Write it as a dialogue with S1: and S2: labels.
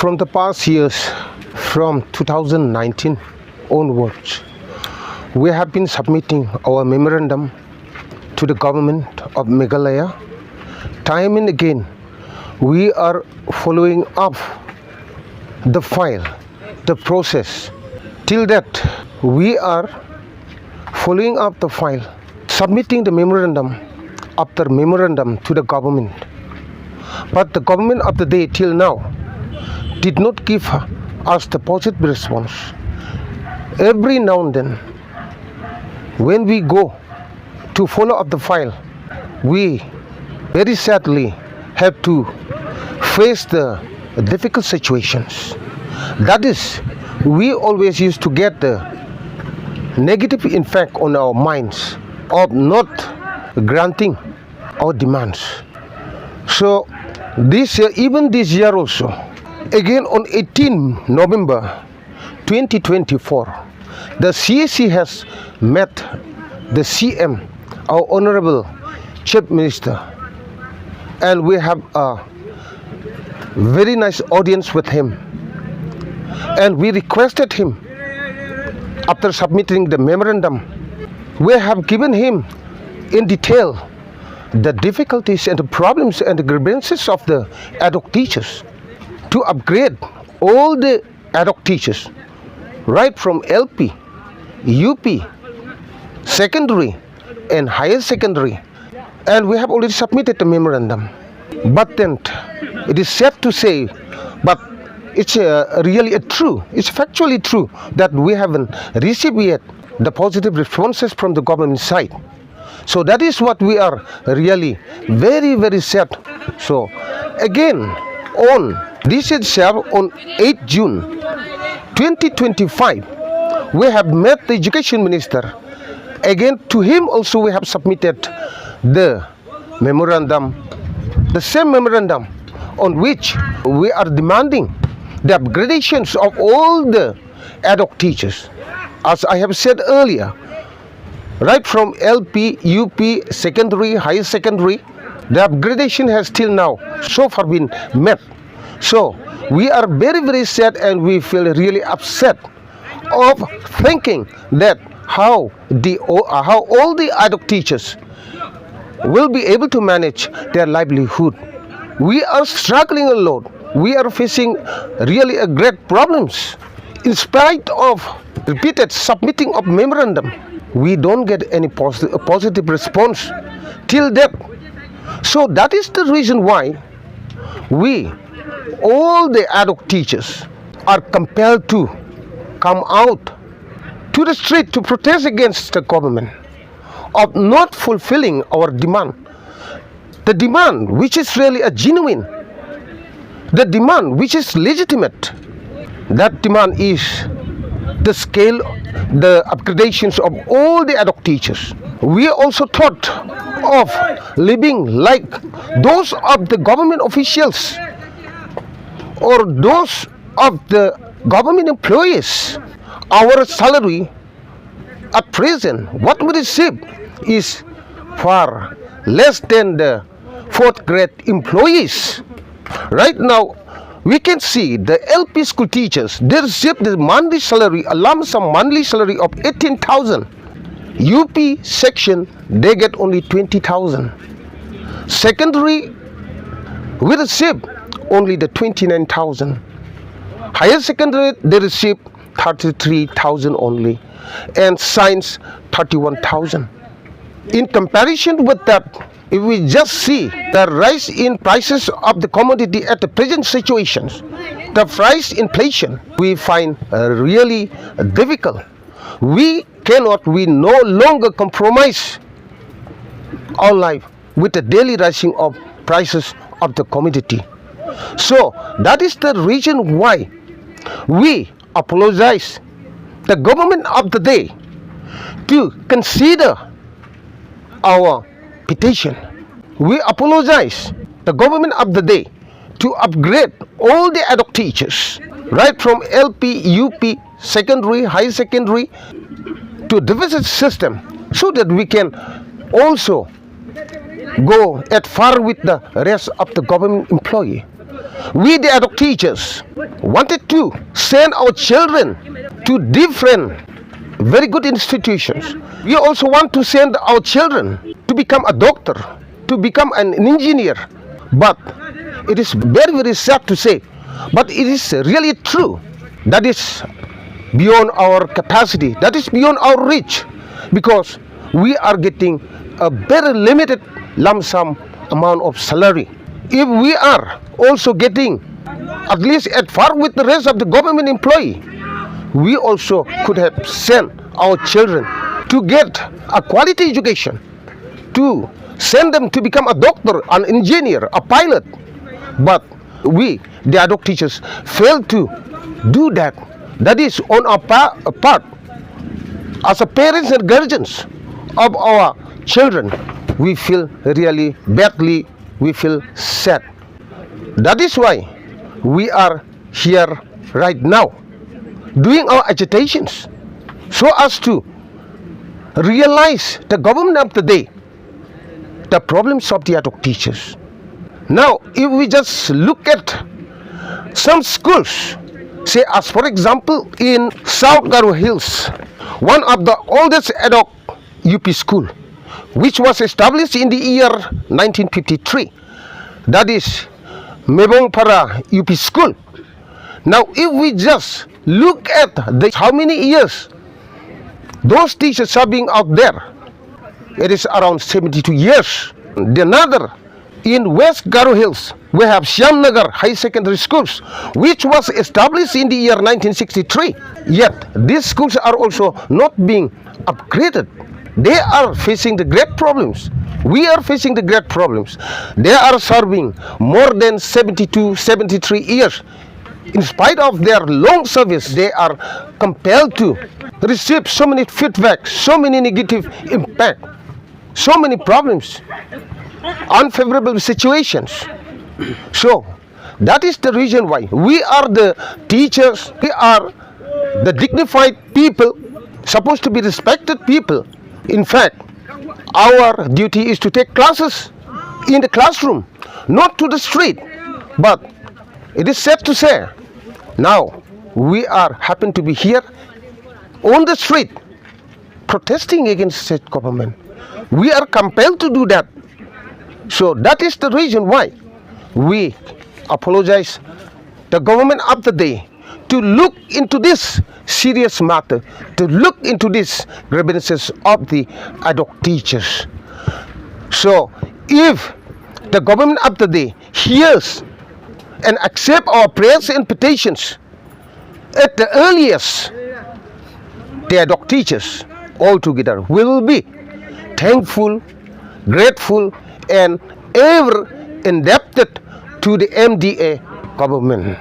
S1: From the past years, from 2019 onwards, we have been submitting our memorandum to the government of Meghalaya. Time and again, we are following up the file, the process. Till that, we are following up the file, submitting the memorandum after memorandum to the government. But the government of the day till now did not give us the positive response. Every now and then, when we go to follow up the file, we very sadly have to face the difficult situations. That is, we always used to get the negative impact on our minds of not granting our demands. So this year, even this year also, again on 18 November 2024, the CAC has met the CM, our Honorable Chief Minister, and we have a very nice audience with him. And we requested him, after submitting the memorandum, we have given him in detail the difficulties and the problems and the grievances of the Adhoc teachers, to upgrade all the Adhoc teachers, right from LP, UP, secondary and higher secondary. And we have already submitted the memorandum. But then it is sad to say, but it's really true, it's factually true that we haven't received yet the positive responses from the government side. So that is what we are really very, very sad. So again, on this itself, on 8 June 2025, we have met the Education Minister. Again, to him also we have submitted the memorandum, the same memorandum on which we are demanding the upgradations of all the Adhoc teachers. As I have said earlier, right from LP, UP, secondary, higher secondary, the upgradation has till now so far been met. So we are very, very sad, and we feel really upset of thinking that how all the Adhoc teachers will be able to manage their livelihood. We are struggling a lot. We are facing really a great problems. In spite of repeated submitting of memorandum, we don't get any positive response till that. So that is the reason why we, all the Adhoc teachers, are compelled to come out to the street to protest against the government of not fulfilling our demand. The demand which is really a genuine, the demand which is legitimate. That demand is the scale, the upgradations of all the Adhoc teachers. We also thought of living like those of the government officials or those of the government employees. Our salary at present, what we receive, is far less than the fourth grade employees. Right now, we can see the LP school teachers, they receive the monthly salary, a lump sum monthly salary of 18,000. UP section, they get only 20,000. Secondary, we receive only the 29,000. Higher secondary, they receive 33,000 only, and science 31,000. In comparison with that, if we just see the rise in prices of the commodity at the present situations, the price inflation, we find really difficult. We no longer compromise our life with the daily rising of prices of the commodity. So that is the reason why we apologize the government of the day to consider our petition. We apologize the government of the day to upgrade all the Adhoc teachers, right from LP, UP, secondary, high secondary, to deficit system, so that we can also go at far with the rest of the government employee. We, the Adhoc teachers, wanted to send our children to different very good institutions. We also want to send our children to become a doctor, to become an engineer. But it is very, very sad to say, but it is really true. That is beyond our capacity, that is beyond our reach, because we are getting a very limited lump sum amount of salary. If we are also getting at least at par with the rest of the government employee, we also could have sent our children to get a quality education, to send them to become a doctor, an engineer, a pilot. But we, the Adhoc teachers, fail to do that. That is on our part. As a parents and guardians of our children, we feel really badly, we feel sad. That is why we are here right now, doing our agitations, so as to realize the government of the day, the problems of the Adhoc teachers. Now, if we just look at some schools, say as for example in South Garo Hills, one of the oldest Adhoc UP school, which was established in the year 1953, that is Mebongpara UP school. Now, if we just look at how many years those teachers are being out there, it is around 72 years. Another in West Garo Hills, we have Shyamnagar High Secondary Schools, which was established in the year 1963. Yet these schools are also not being upgraded. They are facing the great problems. We are facing the great problems. They are serving more than 72, 73 years. In spite of their long service, they are compelled to receive so many feedback, so many negative impact, so many problems, unfavorable situations. So that is the reason why we are the teachers, we are the dignified people, supposed to be respected people. In fact, our duty is to take classes in the classroom, not to the street. But it is sad to say, now we are happen to be here on the street protesting against state government. We are compelled to do that. So that is the reason why we apologize the government of the day to look into this serious matter, to look into these grievances of the Adhoc teachers. So if the government of the day hears and accept our prayers and petitions, at the earliest, the Adhoc teachers altogether will be thankful, grateful, and ever indebted to the MDA government.